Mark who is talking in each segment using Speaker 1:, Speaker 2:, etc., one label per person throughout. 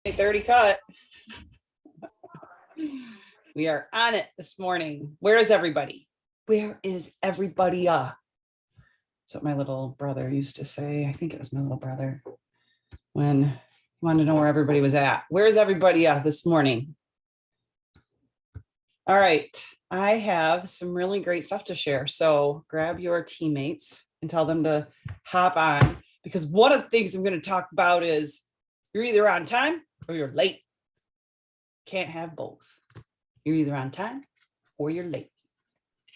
Speaker 1: 8:30 cut. We are on it this morning. Where is everybody? Where is everybody? That's what my little brother used to say. I think it was my little brother when he wanted to know where everybody was at. Where's everybody this morning? All right. I have some really great stuff to share. So grab your teammates and tell them to hop on, because one of the things I'm going to talk about is you're either on time or you're late. Can't have both. You're either on time or you're late.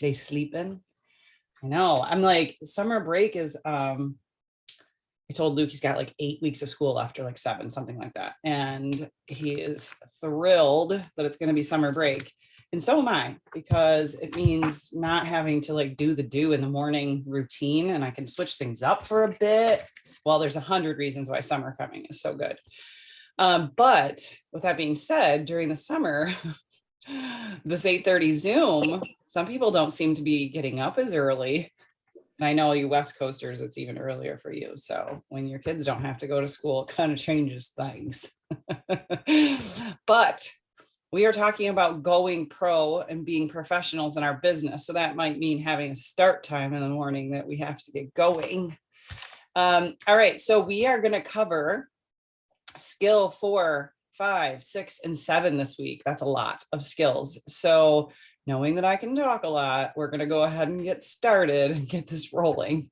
Speaker 1: They sleeping. I know. I'm like, summer break is, I told Luke he's got like 8 weeks of school after like 7, something like that. And he is thrilled that it's going to be summer break. And so am I, because it means not having to like do in the morning routine, and I can switch things up for a bit. Well, there's 100 reasons why summer coming is so good. But with that being said, during the summer, this 8:30 Zoom, some people don't seem to be getting up as early. And I know you West Coasters, it's even earlier for you. So when your kids don't have to go to school, it kind of changes things. But we are talking about going pro and being professionals in our business. So that might mean having a start time in the morning that we have to get going. All right, so we are going to cover skill 4, 5, 6, and 7 this week. That's a lot of skills. So knowing that I can talk a lot, we're going to go ahead and get started and get this rolling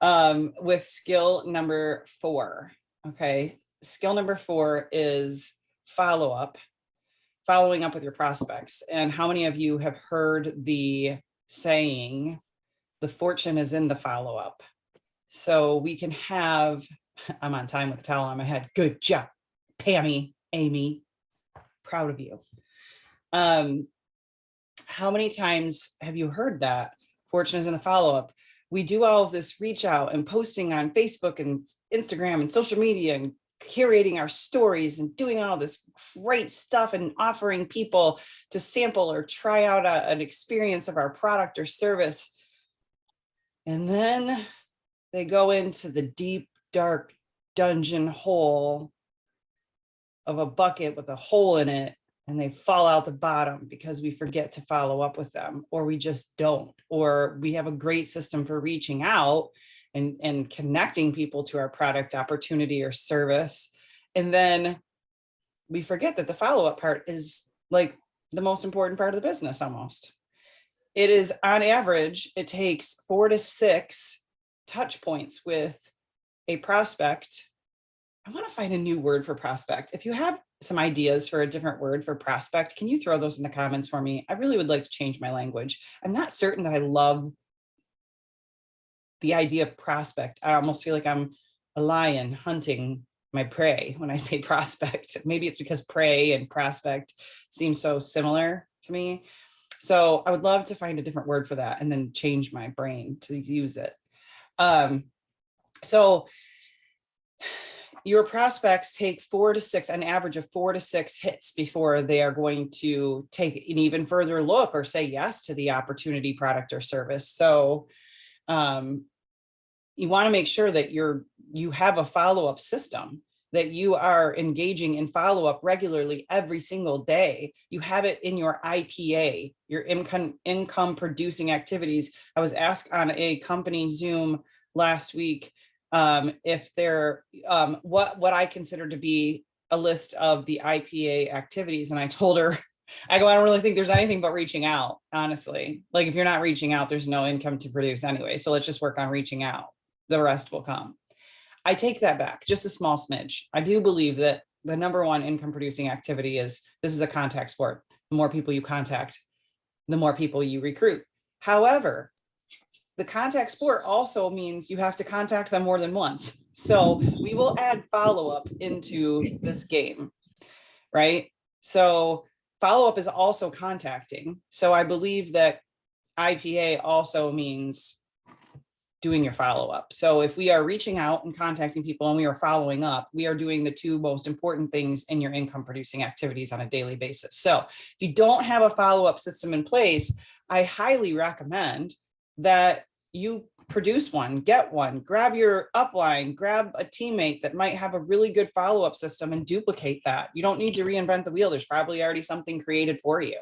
Speaker 1: with skill number 4. Okay. Skill number 4 is following up with your prospects. And how many of you have heard the saying, the fortune is in the follow-up? So we can have, I'm on time with a towel on my head. Good job, Pammy, Amy, proud of you. How many times have you heard that? Fortune is in the follow-up. We do all of this reach out and posting on Facebook and Instagram and social media and curating our stories and doing all this great stuff and offering people to sample or try out an experience of our product or service. And then they go into the deep, dark dungeon hole of a bucket with a hole in it, and they fall out the bottom because we forget to follow up with them, or we just don't, or we have a great system for reaching out and connecting people to our product, opportunity, or service. And then we forget that the follow-up part is like the most important part of the business almost. It is on average, it takes 4 to 6 touch points with a prospect. I want to find a new word for prospect. If you have some ideas for a different word for prospect, can you throw those in the comments for me? I really would like to change my language. I'm not certain that I love the idea of prospect. I almost feel like I'm a lion hunting my prey when I say prospect. Maybe it's because prey and prospect seem so similar to me. So I would love to find a different word for that and then change my brain to use it. So your prospects take 4 to 6, an average of 4 to 6 hits before they are going to take an even further look or say yes to the opportunity, product, or service. So you want to make sure that you have a follow-up system, that you are engaging in follow-up regularly every single day. You have it in your IPA, your income producing activities. I was asked on a company Zoom last week if they're what I consider to be a list of the IPA activities. And I told her, I don't really think there's anything but reaching out, honestly. Like if you're not reaching out, there's no income to produce anyway. So let's just work on reaching out. The rest will come. I take that back just a small smidge. I do believe that the number one income producing activity this is a contact sport. The more people you contact, the more people you recruit. However, the contact sport also means you have to contact them more than once. So we will add follow-up into this game, right? So follow-up is also contacting. So I believe that IPA also means doing your follow-up. So if we are reaching out and contacting people and we are following up, we are doing the 2 most important things in your income producing activities on a daily basis. So if you don't have a follow-up system in place, I highly recommend that you produce one, get one, grab your upline, grab a teammate that might have a really good follow-up system and duplicate that. You don't need to reinvent the wheel. There's probably already something created for you.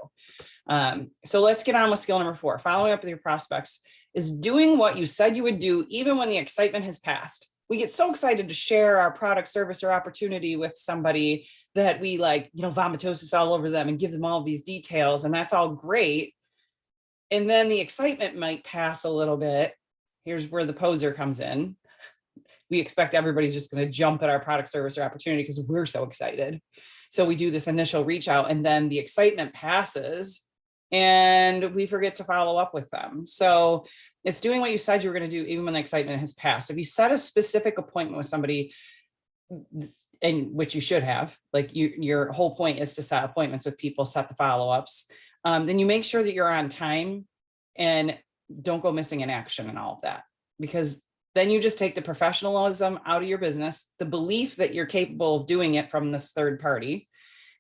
Speaker 1: So let's get on with skill number 4. Following up with your prospects is doing what you said you would do, even when the excitement has passed. We get so excited to share our product, service, or opportunity with somebody that we like, vomitosis all over them and give them all these details. And that's all great. And then the excitement might pass a little bit. Here's where the poser comes in. We expect everybody's just going to jump at our product, service, or opportunity because we're so excited. So we do this initial reach out, and then the excitement passes and we forget to follow up with them. So it's doing what you said you were going to do, even when the excitement has passed. If you set a specific appointment with somebody, and which you should have, like your whole point is to set appointments with people, set the follow-ups, then you make sure that you're on time and don't go missing in action and all of that, because then you just take the professionalism out of your business, the belief that you're capable of doing it from this third party,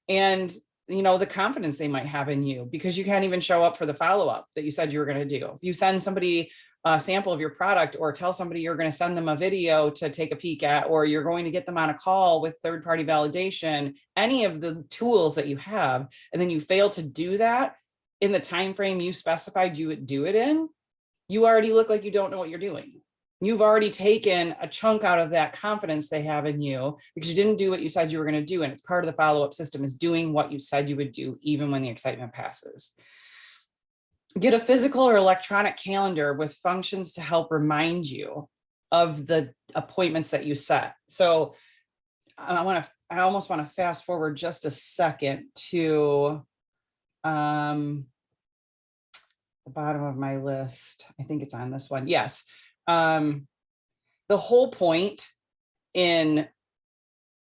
Speaker 1: and the confidence they might have in you, because you can't even show up for the follow-up that you said you were going to do. If you send somebody a sample of your product, or tell somebody you're going to send them a video to take a peek at, or you're going to get them on a call with third-party validation, any of the tools that you have, and then you fail to do that in the time frame you specified you would do it in, you already look like you don't know what you're doing. You've already taken a chunk out of that confidence they have in you because you didn't do what you said you were going to do. And it's part of the follow-up system, is doing what you said you would do, even when the excitement passes. Get a physical or electronic calendar with functions to help remind you of the appointments that you set. So I almost want to fast forward just a second to the bottom of my list. I think it's on this one. Yes. The whole point in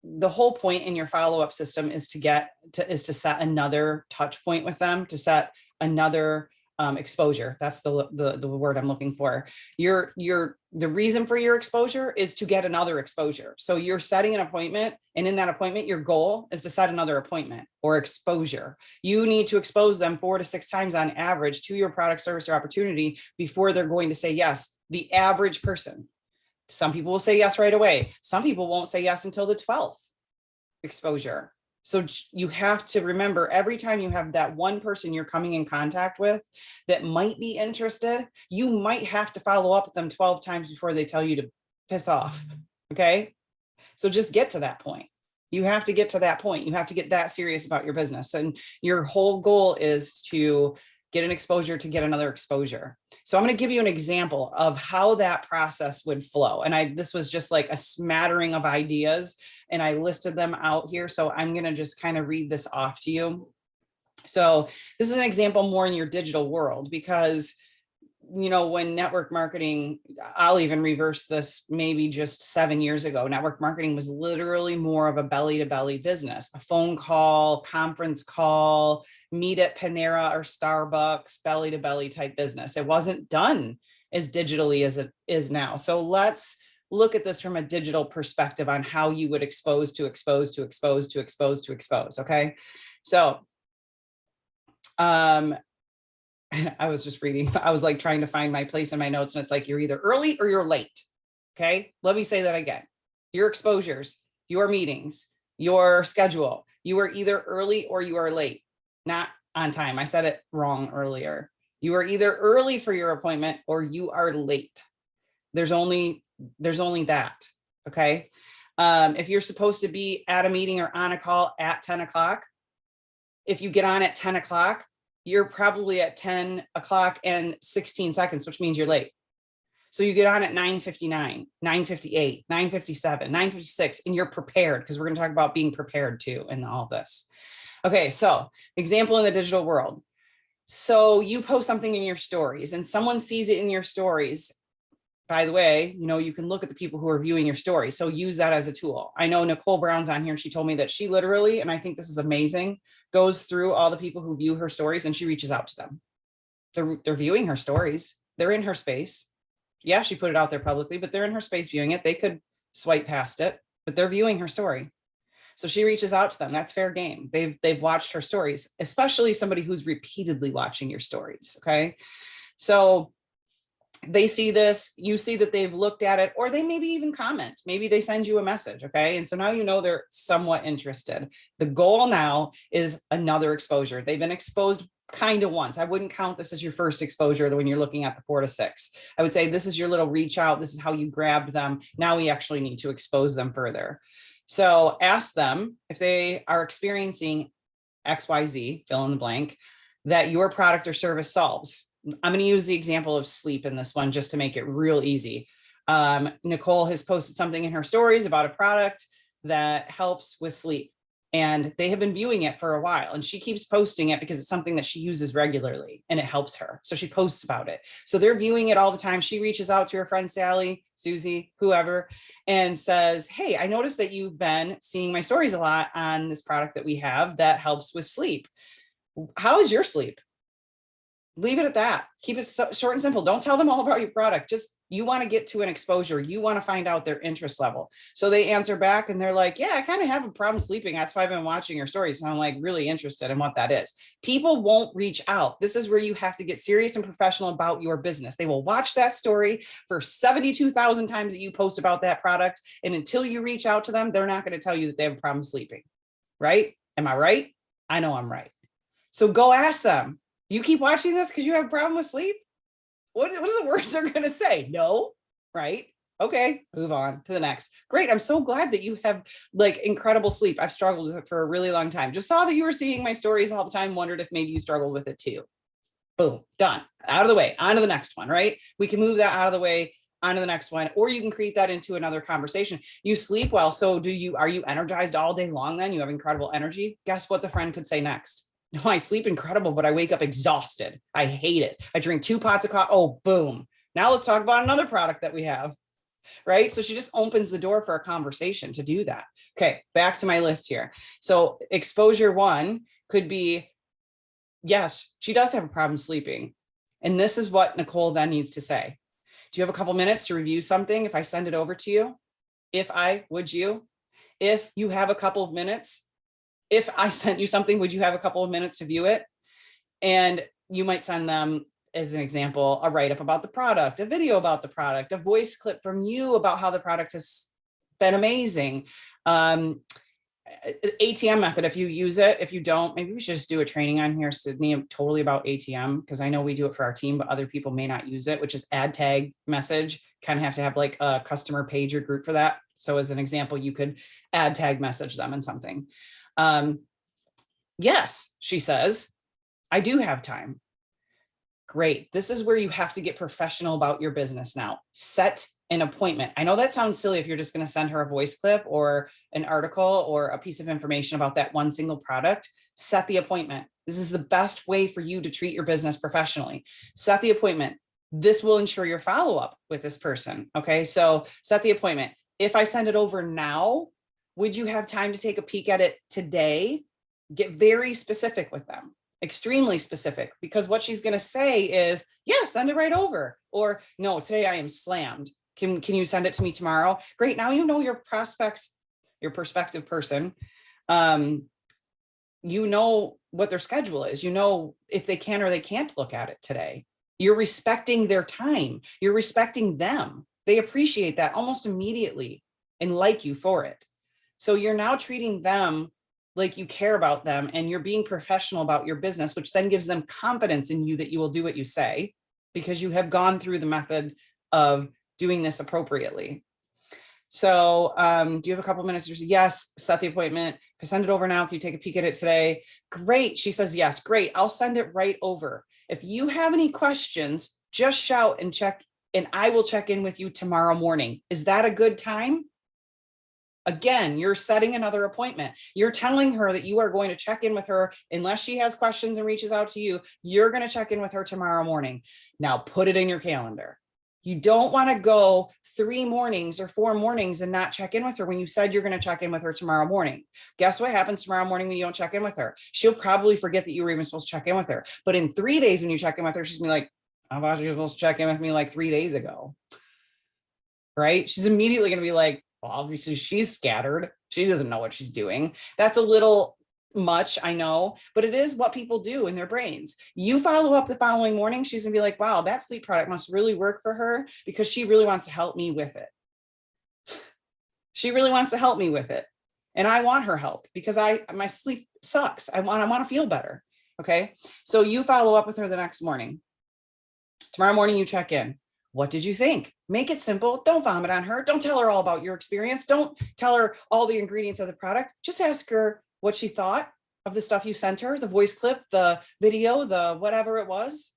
Speaker 1: your follow-up system is to set another touch point with them, to set another exposure. That's the word I'm looking for. The reason for your exposure is to get another exposure. So you're setting an appointment, and in that appointment, your goal is to set another appointment or exposure. You need to expose them 4 to 6 times on average to your product, service, or opportunity before they're going to say yes. The average person. Some people will say yes right away. Some people won't say yes until the 12th exposure. So you have to remember, every time you have that one person you're coming in contact with that might be interested, you might have to follow up with them 12 times before they tell you to piss off. Okay. So just get to that point. You have to get to that point. You have to get that serious about your business. And your whole goal is to get an exposure to get another exposure. So I'm going to give you an example of how that process would flow. And this was just like a smattering of ideas, and I listed them out here. So I'm going to just kind of read this off to you. So this is an example more in your digital world, because when network marketing, I'll even reverse this, maybe just 7 years ago, network marketing was literally more of a belly to belly business, a phone call, conference call, meet at Panera or Starbucks, belly to belly type business. It wasn't done as digitally as it is now. So let's look at this from a digital perspective on how you would expose to expose to expose to expose to expose. Okay. So, I was just reading, I was like trying to find my place in my notes, and it's like, you're either early or you're late. Okay. Let me say that again. Your exposures, your meetings, your schedule, you are either early or you are late, not on time. I said it wrong earlier. You are either early for your appointment or you are late. There's only that. Okay. If you're supposed to be at a meeting or on a call at 10 o'clock, if you get on at 10 o'clock, you're probably at 10 o'clock and 16 seconds, which means you're late. So you get on at 9:59, 9:58, 9:57, 9:56, and you're prepared, because we're going to talk about being prepared too in all this. Okay, so example in the digital world. So you post something in your stories and someone sees it in your stories. By the way, you can look at the people who are viewing your story. So use that as a tool. I know Nicole Brown's on here, and she told me that she literally, and I think this is amazing, goes through all the people who view her stories and she reaches out to them. They're viewing her stories. They're in her space. Yeah, she put it out there publicly, but they're in her space viewing it. They could swipe past it, but they're viewing her story. So she reaches out to them. That's fair game. They've watched her stories, especially somebody who's repeatedly watching your stories. Okay. So They see this, you see that they've looked at it, or they maybe even comment, maybe they send you a message. Okay. And so now you know they're somewhat interested. The goal now is another exposure. They've been exposed kind of once. I wouldn't count this as your first exposure when you're looking at the 4 to 6. I would say this is your little reach out. This is how you grabbed them. Now we actually need to expose them further. So ask them if they are experiencing XYZ, fill in the blank, that your product or service solves. I'm going to use the example of sleep in this one just to make it real easy. Nicole has posted something in her stories about a product that helps with sleep, and they have been viewing it for a while, and she keeps posting it because it's something that she uses regularly and it helps her. So she posts about it. So they're viewing it all the time. She reaches out to her friend, Sally, Susie, whoever, and says, hey, I noticed that you've been seeing my stories a lot on this product that we have that helps with sleep. How is your sleep? Leave it at that. Keep it short and simple. Don't tell them all about your product. Just, you want to get to an exposure. You want to find out their interest level. So they answer back and they're like, yeah, I kind of have a problem sleeping. That's why I've been watching your stories. And I'm like really interested in what that is. People won't reach out. This is where you have to get serious and professional about your business. They will watch that story for 72,000 times that you post about that product. And until you reach out to them, they're not going to tell you that they have a problem sleeping. Right? Am I right? I know I'm right. So go ask them. You keep watching this because you have a problem with sleep? What is the worst they're going to say? No, right? Okay, move on to the next. Great. I'm so glad that you have like incredible sleep. I've struggled with it for a really long time. Just saw that you were seeing my stories all the time. Wondered if maybe you struggled with it too. Boom, done. Out of the way. On to the next one, right? We can move that out of the way. On to the next one, or you can create that into another conversation. You sleep well. So are you energized all day long then? You have incredible energy. Guess what the friend could say next? No, I sleep incredible, but I wake up exhausted. I hate it. I drink 2 pots of coffee. Oh, boom. Now let's talk about another product that we have, right? So she just opens the door for a conversation to do that. Okay, back to my list here. So exposure 1 could be, yes, she does have a problem sleeping. And this is what Nicole then needs to say. Do you have a couple minutes to review something if I send it over to you? Would you? If you have a couple of minutes, if I sent you something, would you have a couple of minutes to view it? And you might send them, as an example, a write-up about the product, a video about the product, a voice clip from you about how the product has been amazing. ATM method, if you use it. If you don't, maybe we should just do a training on here, Sydney, totally about ATM, because I know we do it for our team, but other people may not use it, which is add tag message. Kind of have to have like a customer page or group for that. So as an example, you could add tag message them in something. Yes, she says, I do have time. Great. This is where you have to get professional about your business now. Set an appointment. I know that sounds silly if you're just going to send her a voice clip or an article or a piece of information about that one single product. Set the appointment. This is the best way for you to treat your business professionally. Set the appointment. This will ensure your follow-up with this person. Okay, so set the appointment. If I send it over now, would you have time to take a peek at it today? Get very specific with them. Extremely specific, because what she's going to say is, yeah, send it right over. Or no, today I am slammed. Can you send it to me tomorrow? Great. Now you know your prospects, your prospective person. You know what their schedule is. You know if they can or they can't look at it today. You're respecting their time. You're respecting them. They appreciate that almost immediately and like you for it. So you're now treating them like you care about them, and you're being professional about your business, which then gives them confidence in you that you will do what you say, because you have gone through the method of doing this appropriately. So do you have a couple minutes? Yes, set the appointment. If I send it over now, can you take a peek at it today? Great. She says, yes, great. I'll send it right over. If you have any questions, just shout and check, and I will check in with you tomorrow morning. Is that a good time? Again, you're setting another appointment. You're telling her that you are going to check in with her unless she has questions and reaches out to you. You're going to check in with her tomorrow morning. Now put it in your calendar. You don't want to go 3 mornings or 4 mornings and not check in with her when you said you're going to check in with her tomorrow morning. Guess what happens tomorrow morning when you don't check in with her? She'll probably forget that you were even supposed to check in with her. But in 3 days, when you check in with her, she's going to be like, I thought you were supposed to check in with me like 3 days ago. Right? She's immediately going to be like, well, obviously she's scattered. She doesn't know what she's doing. That's a little much, I know, but it is what people do in their brains. You follow up the following morning, she's gonna be like, wow, that sleep product must really work for her because she really wants to help me with it. She really wants to help me with it. And I want her help because my sleep sucks. I want to feel better. Okay. So you follow up with her the next morning. Tomorrow morning, you check in. What did you think? Make it simple. Don't vomit on her. Don't tell her all about your experience. Don't tell her all the ingredients of the product. Just ask her what she thought of the stuff you sent her, the voice clip, the video, the whatever it was.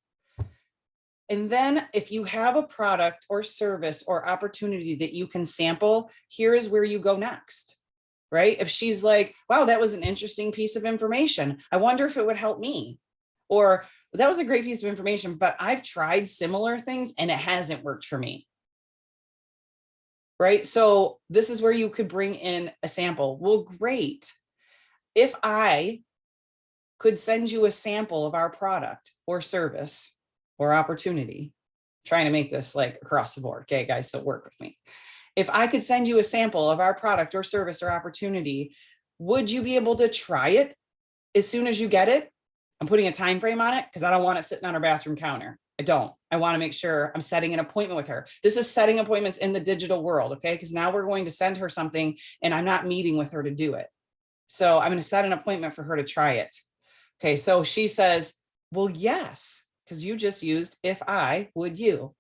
Speaker 1: And then if you have a product or service or opportunity that you can sample, here is where you go next, right? If she's like, wow, that was an interesting piece of information. I wonder if it would help me. Or that was a great piece of information, but I've tried similar things and it hasn't worked for me. Right? So this is where you could bring in a sample. Well, great. If I could send you a sample of our product or service or opportunity, trying to make this like across the board. Okay, guys, so work with me. If I could send you a sample of our product or service or opportunity, would you be able to try it as soon as you get it? I'm putting a time frame on it because I don't want it sitting on our bathroom counter. I don't. I want to make sure I'm setting an appointment with her. This is setting appointments in the digital world, okay? Because now we're going to send her something and I'm not meeting with her to do it. So I'm going to set an appointment for her to try it. Okay, so she says, well, yes, because you just used if I would you.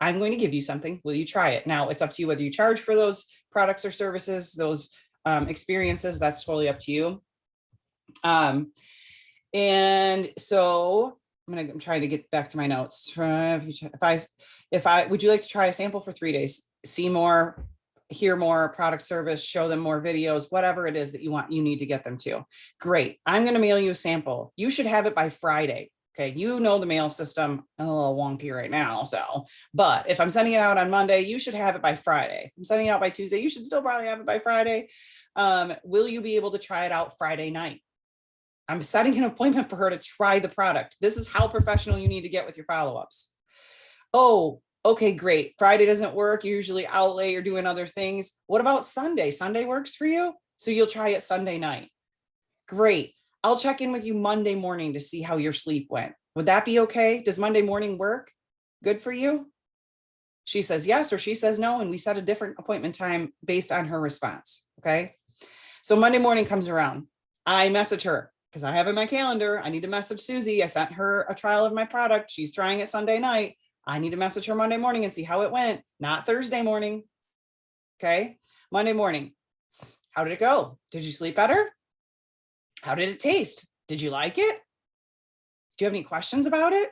Speaker 1: I'm going to give you something. Will you try it? Now it's up to you whether you charge for those products or services, those experiences. That's totally up to you. And so I'm trying to get back to my notes. If I would you like to try a sample for 3 days, see more, hear more, product, service, show them more videos, whatever it is that you need to get them to. Great. I'm going to mail you a sample. You should have it by Friday. Okay. You know, the mail system a little wonky right now. So, but if I'm sending it out on Monday, you should have it by Friday. If I'm sending it out by Tuesday, you should still probably have it by Friday. Will you be able to try it out Friday night? I'm setting an appointment for her to try the product. This is how professional you need to get with your follow-ups. Oh, okay, great. Friday doesn't work. You're usually out late or doing other things. What about Sunday? Sunday works for you? So you'll try it Sunday night. Great. I'll check in with you Monday morning to see how your sleep went. Would that be okay? Does Monday morning work? Good for you? She says yes, or she says no, and we set a different appointment time based on her response. Okay. So Monday morning comes around. I message her because I have in my calendar. I need to message Susie. I sent her a trial of my product. She's trying it Sunday night. I need to message her Monday morning and see how it went, not Thursday morning. Okay. Monday morning. How did it go? Did you sleep better? How did it taste? Did you like it? Do you have any questions about it?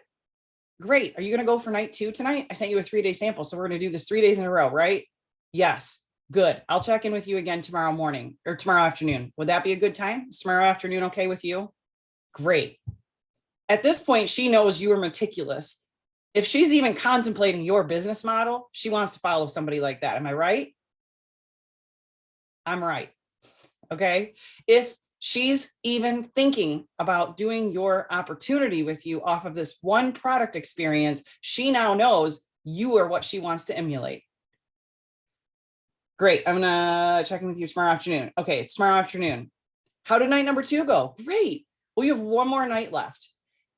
Speaker 1: Great. Are you going to go for night 2 tonight? I sent you a 3-day sample. So we're going to do this 3 days in a row, right? Yes. Good. I'll check in with you again tomorrow morning or tomorrow afternoon. Would that be a good time? Is tomorrow afternoon okay with you? Great. At this point, she knows you are meticulous. If she's even contemplating your business model, she wants to follow somebody like that. Am I right? I'm right. Okay. If she's even thinking about doing your opportunity with you off of this one product experience, she now knows you are what she wants to emulate. Great. I'm gonna check in with you tomorrow afternoon. Okay, it's tomorrow afternoon. How did night number 2 go? Great. Well, you have one more night left.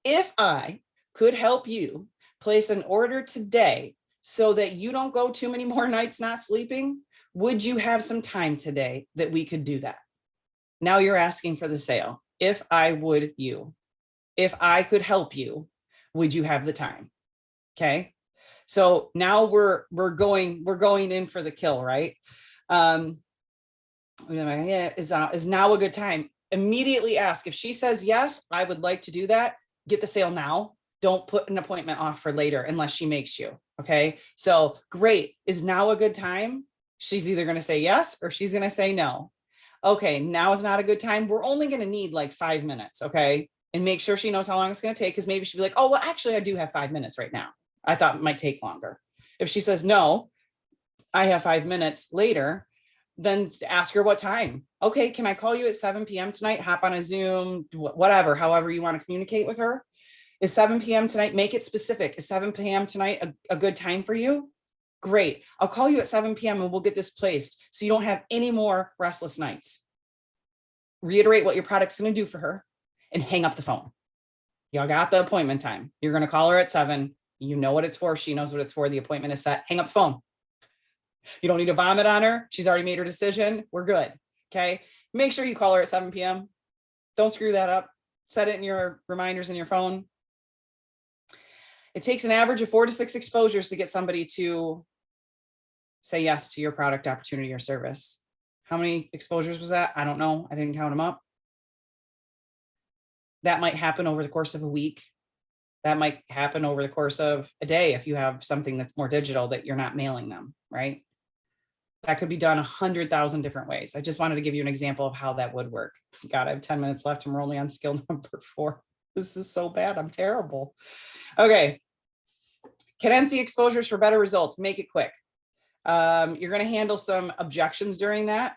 Speaker 1: If I could help you place an order today so that you don't go too many more nights not sleeping, would you have some time today that we could do that? Now you're asking for the sale. If I would you, if I could help you, would you have the time? Okay. So now we're going in for the kill, right? Is now a good time? Immediately ask. If she says yes, I would like to do that. Get the sale now. Don't put an appointment off for later unless she makes you. Okay. So great. Is now a good time? She's either going to say yes or she's going to say no. Okay. Now is not a good time. We're only going to need like 5 minutes. Okay. And make sure she knows how long it's going to take. Cause maybe she'll be like, oh, well, actually I do have 5 minutes right now. I thought it might take longer. If she says, no, I have 5 minutes later, then ask her what time. Okay. Can I call you at 7 p.m. tonight? Hop on a Zoom, whatever, however you want to communicate with her. Is 7 p.m. tonight? Make it specific. Is 7 p.m. tonight a good time for you? Great. I'll call you at 7 p.m. and we'll get this placed so you don't have any more restless nights. reiterate what your product's going to do for her, and hang up the phone. Y'all got the appointment time. You're going to call her at 7. You know what it's for. She knows what it's for. The appointment is set. Hang up the phone. You don't need to vomit on her. She's already made her decision. We're good. Okay. Make sure you call her at 7 p.m. Don't screw that up. Set it in your reminders in your phone. It takes an average of 4 to 6 exposures to get somebody to say yes to your product, opportunity, or service. How many exposures was that? I don't know. I didn't count them up. That might happen over the course of a week. That might happen over the course of a day if you have something that's more digital that you're not mailing them, right? That could be done 100,000 different ways. I just wanted to give you an example of how that would work. God, I have 10 minutes left and we're only on skill number 4. This is so bad. I'm terrible. Okay. Cadency exposures for better results. Make it quick. You're going to handle some objections during that.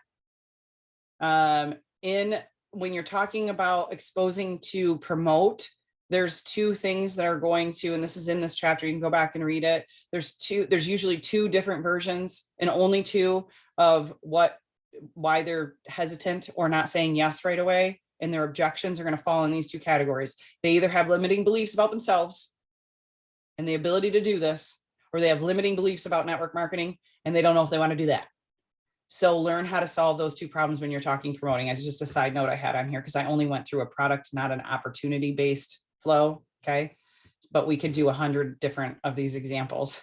Speaker 1: When you're talking about exposing to promote, there's 2 things that are going to, and this is in this chapter, you can go back and read it. There's usually 2 different versions, and only 2 of why they're hesitant or not saying yes right away. And their objections are going to fall in these 2 categories. They either have limiting beliefs about themselves and the ability to do this, or they have limiting beliefs about network marketing and they don't know if they want to do that. So learn how to solve those 2 problems when you're talking promoting. As just a side note I had on here, because I only went through a product, not an opportunity based flow. Okay. But we could do 100 different of these examples.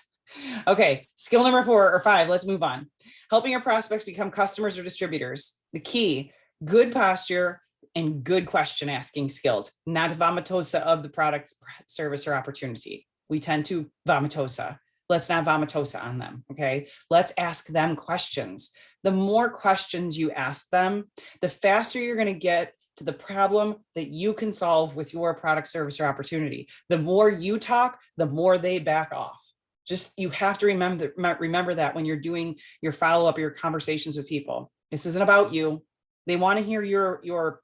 Speaker 1: Okay. Skill number 4 or 5. Let's move on. Helping your prospects become customers or distributors. The key, good posture and good question asking skills, not vomitosa of the product, service, or opportunity. We tend to vomitosa. Let's not vomitosa on them. Okay. Let's ask them questions. The more questions you ask them, the faster you're going to get to the problem that you can solve with your product, service, or opportunity. The more you talk, the more they back off. Just, you have to remember that when you're doing your follow-up, your conversations with people. This isn't about you. They want to hear your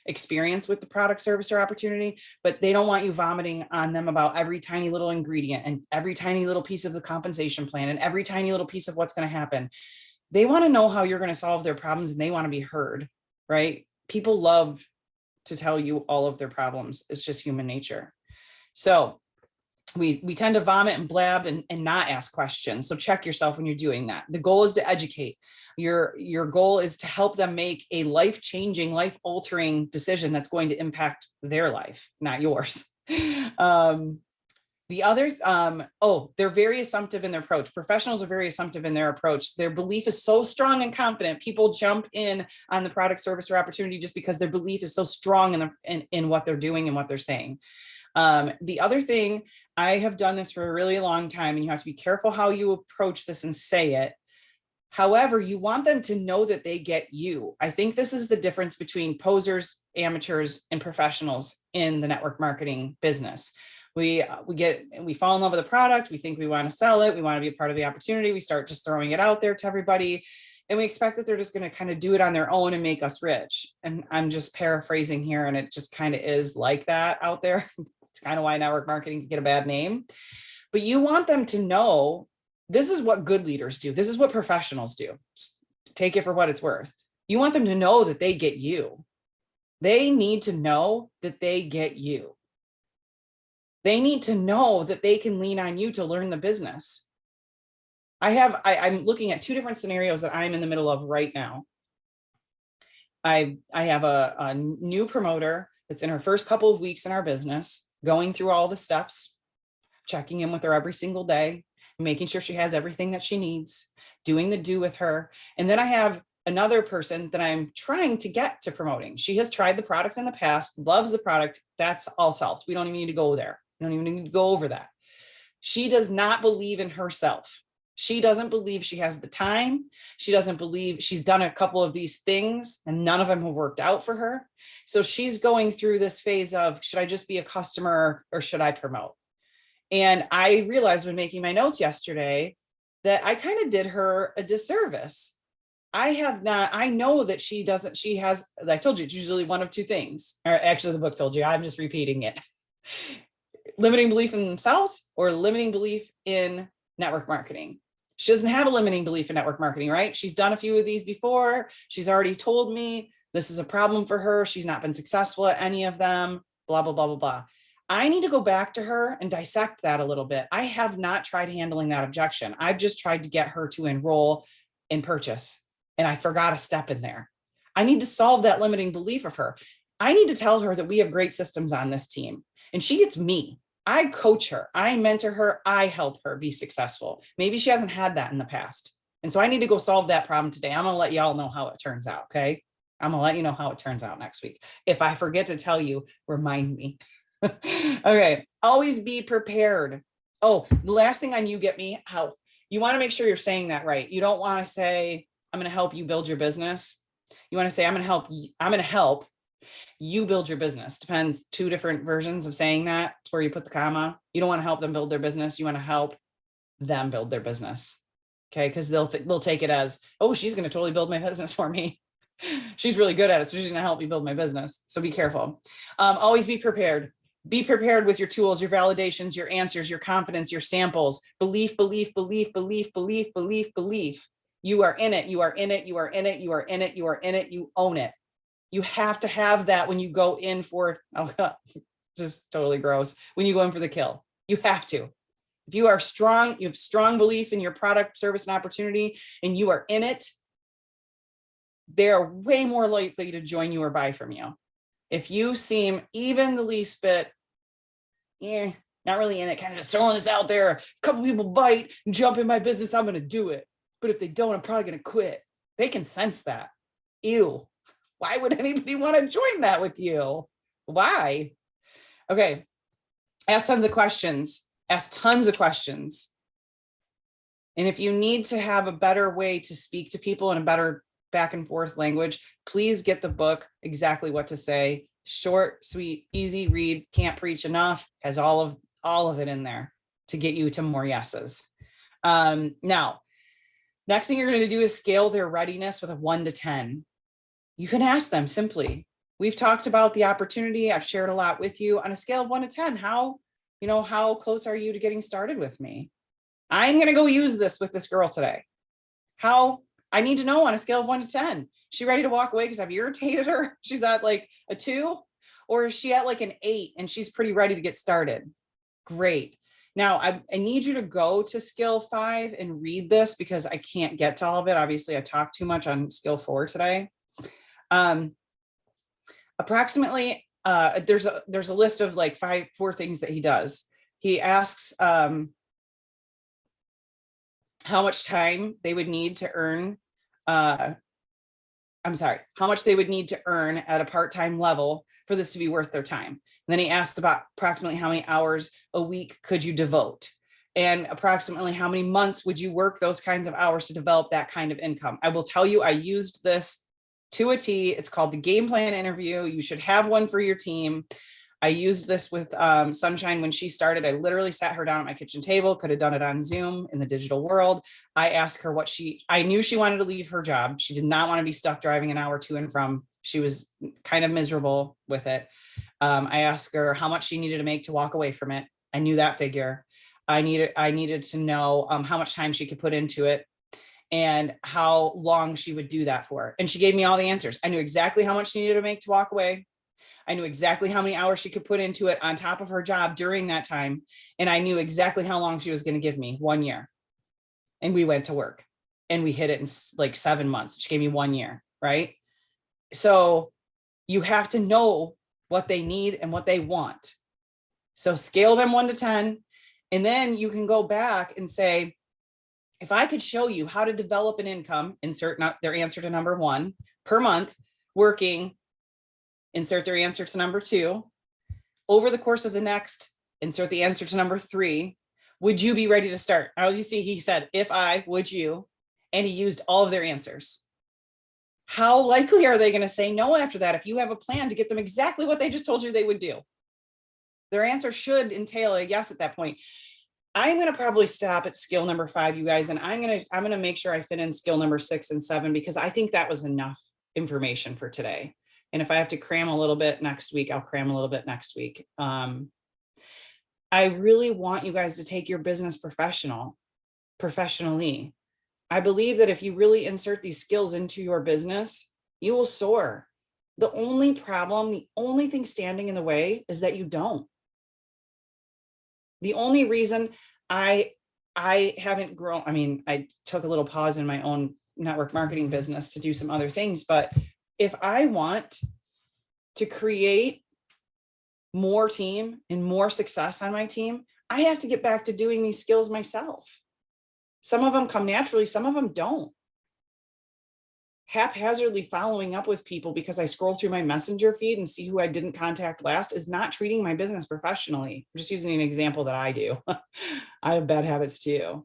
Speaker 1: experience with the product, service, or opportunity, but they don't want you vomiting on them about every tiny little ingredient and every tiny little piece of the compensation plan and every tiny little piece of what's going to happen. They want to know how you're going to solve their problems, and they want to be heard, right? People love to tell you all of their problems. It's just human nature. So we tend to vomit and blab and not ask questions. So check yourself when you're doing that. The goal is to educate. Your goal is to help them make a life-changing, life-altering decision that's going to impact their life, not yours. The other, they're very assumptive in their approach. Professionals are very assumptive in their approach. Their belief is so strong and confident. People jump in on the product, service, or opportunity just because their belief is so strong in what they're doing and what they're saying. The other thing, I have done this for a really long time, and you have to be careful how you approach this and say it. However, you want them to know that they get you. I think this is the difference between posers, amateurs, and professionals in the network marketing business. We fall in love with the product. We think we want to sell it. We want to be a part of the opportunity. We start just throwing it out there to everybody. And we expect that they're just going to kind of do it on their own and make us rich. And I'm just paraphrasing here, and it just kind of is like that out there. It's kind of why network marketing can get a bad name. But you want them to know this is what good leaders do. This is what professionals do. Take it for what it's worth. You want them to know that they get you. They need to know that they get you. They need to know that they can lean on you to learn the business. I'm looking at 2 different scenarios that I'm in the middle of right now. I have a new promoter that's in her first couple of weeks in our business, going through all the steps, checking in with her every single day, making sure she has everything that she needs, doing the do with her. And then I have another person that I'm trying to get to promoting. She has tried the product in the past, loves the product. That's all solved. We don't even need to go there. We don't even need to go over that. She does not believe in herself. She doesn't believe she has the time. She doesn't believe she's done a couple of these things and none of them have worked out for her. So she's going through this phase of, should I just be a customer or should I promote? And I realized when making my notes yesterday that I kind of did her a disservice. I know that she has, I told you, it's usually one of 2 things. Or actually the book told you, I'm just repeating it. Limiting belief in themselves or limiting belief in network marketing. She doesn't have a limiting belief in network marketing, right? She's done a few of these before. She's already told me this is a problem for her. She's not been successful at any of them, blah, blah, blah, blah, blah. I need to go back to her and dissect that a little bit. I have not tried handling that objection. I've just tried to get her to enroll and purchase. And I forgot a step in there. I need to solve that limiting belief of her. I need to tell her that we have great systems on this team. And she gets me. I coach her. I mentor her. I help her be successful. Maybe she hasn't had that in the past. And so I need to go solve that problem today. I'm going to let y'all know how it turns out. Okay. I'm going to let you know how it turns out next week. If I forget to tell you, remind me. Okay. Always be prepared. Oh, the last thing on you get me, how you want to make sure you're saying that right. You don't want to say, I'm going to help you build your business. You want to say, I'm going to help you build your business. Depends, two different versions of saying that. It's where you put the comma. You don't want to help them build their business. You want to help them build their business. Okay. Cause they'll take it as, oh, she's going to totally build my business for me. She's really good at it. So she's going to help me build my business. So be careful. Always be prepared. Be prepared with your tools, your validations, your answers, your confidence, your samples, belief, belief, belief, belief, belief, belief, belief. You are in it. You are in it. You are in it. You are in it. You are in it. You own it. You have to have that when you go in for, oh, just totally gross. When you go in for the kill, you have to. If you are strong, you have strong belief in your product, service, and opportunity, and you are in it, they're way more likely to join you or buy from you. If you seem even the least bit, not really in it, kind of just throwing this out there, a couple people bite and jump in my business, I'm going to do it. But if they don't, I'm probably going to quit. They can sense that. Ew. Why would anybody want to join that with you? Why? Okay. Ask tons of questions. Ask tons of questions. And if you need to have a better way to speak to people in a better back and forth language, please get the book, Exactly What to Say. Short, sweet, easy read, can't preach enough, has all of it in there to get you to more yeses. Now, next thing you're going to do is scale their readiness with a 1 to 10. You can ask them simply. We've talked about the opportunity. I've shared a lot with you. On a scale of 1 to 10, how close are you to getting started with me? I'm going to go use this with this girl today. I need to know on a scale of 1 to 10. Is she ready to walk away because I've irritated her? She's at like a 2, or is she at like an 8 and she's pretty ready to get started? Great. Now I need you to go to skill 5 and read this because I can't get to all of it. Obviously I talked too much on skill 4 today. Approximately, there's a list of like 4 things that he does. He asks, how much time they would need to earn, how much they would need to earn at a part-time level for this to be worth their time. And then he asked about approximately how many hours a week could you devote, and approximately how many months would you work those kinds of hours to develop that kind of income. I will tell you, I used this to a T. It's called the game plan interview. You should have one for your team. I used this with Sunshine when she started. I literally sat her down at my kitchen table, could have done it on Zoom in the digital world. I asked her I knew she wanted to leave her job. She did not want to be stuck driving an hour to and from. She was kind of miserable with it. I asked her how much she needed to make to walk away from it. I knew that figure. I needed to know how much time she could put into it and how long she would do that for. And she gave me all the answers. I knew exactly how much she needed to make to walk away. I knew exactly how many hours she could put into it on top of her job during that time. And I knew exactly how long she was going to give me, 1 year. And we went to work and we hit it in like 7 months. She gave me 1 year, right? So you have to know what they need and what they want. So scale them 1 to 10. And then you can go back and say, if I could show you how to develop an income, insert their answer to number 1 per month, working, insert their answer to number 2, over the course of the next, insert the answer to number 3, would you be ready to start? As you see, he said, if I, would you, and he used all of their answers. How likely are they going to say no after that if you have a plan to get them exactly what they just told you they would do? Their answer should entail a yes at that point. I'm going to probably stop at skill number 5, you guys, and I'm going to make sure I fit in skill number 6 and 7 because I think that was enough information for today. And if I have to cram a little bit next week, I'll cram a little bit next week. I really want you guys to take your business professional. professionally. I believe that if you really insert these skills into your business, you will soar. The only problem, the only thing standing in the way is that you don't. The only reason I haven't grown, I mean, I took a little pause in my own network marketing business to do some other things, but if I want to create more team and more success on my team, I have to get back to doing these skills myself. Some of them come naturally, some of them don't. Haphazardly following up with people because I scroll through my messenger feed and see who I didn't contact last is not treating my business professionally. I'm just using an example that I do. I have bad habits too.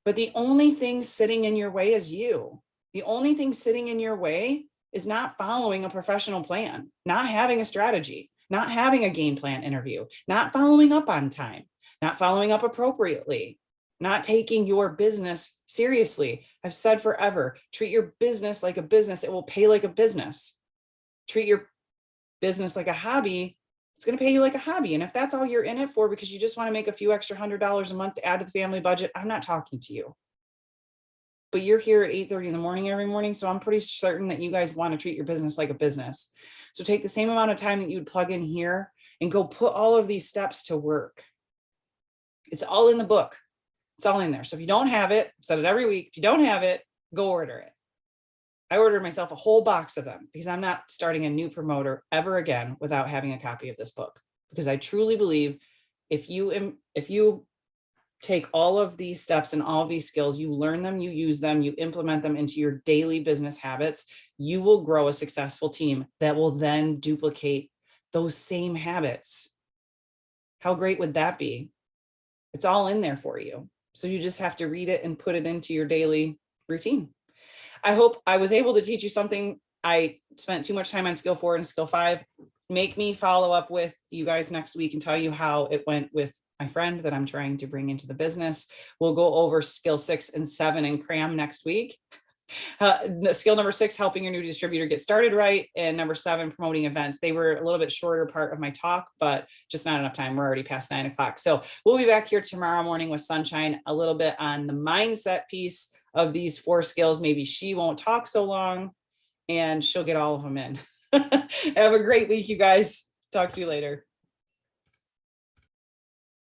Speaker 1: But the only thing sitting in your way is you. The only thing sitting in your way is not following a professional plan, not having a strategy, not having a game plan interview, not following up on time, not following up appropriately, not taking your business seriously. I've said forever, treat your business like a business. It will pay like a business. Treat your business like a hobby. It's going to pay you like a hobby. And if that's all you're in it for, because you just want to make a few extra $100 a month to add to the family budget, I'm not talking to you. But you're here at 8:30 in the morning every morning. So I'm pretty certain that you guys want to treat your business like a business. So take the same amount of time that you'd plug in here and go put all of these steps to work. It's all in the book. It's all in there. So if you don't have it, I've said it every week. If you don't have it, go order it. I ordered myself a whole box of them because I'm not starting a new promoter ever again without having a copy of this book. Because I truly believe if you take all of these steps and all of these skills, you learn them, you use them, you implement them into your daily business habits, you will grow a successful team that will then duplicate those same habits. How great would that be? It's all in there for you. So you just have to read it and put it into your daily routine. I hope I was able to teach you something. I spent too much time on skill 4 and skill 5. Make me follow up with you guys next week and tell you how it went with my friend that I'm trying to bring into the business. We'll go over skill 6 and 7 and cram next week. Skill number 6, helping your new distributor get started right. And number 7, promoting events. They were a little bit shorter part of my talk, but just not enough time. We're already past 9 o'clock. So we'll be back here tomorrow morning with Sunshine, a little bit on the mindset piece of these 4 skills. Maybe she won't talk so long and she'll get all of them in. Have a great week, you guys. Talk to you later.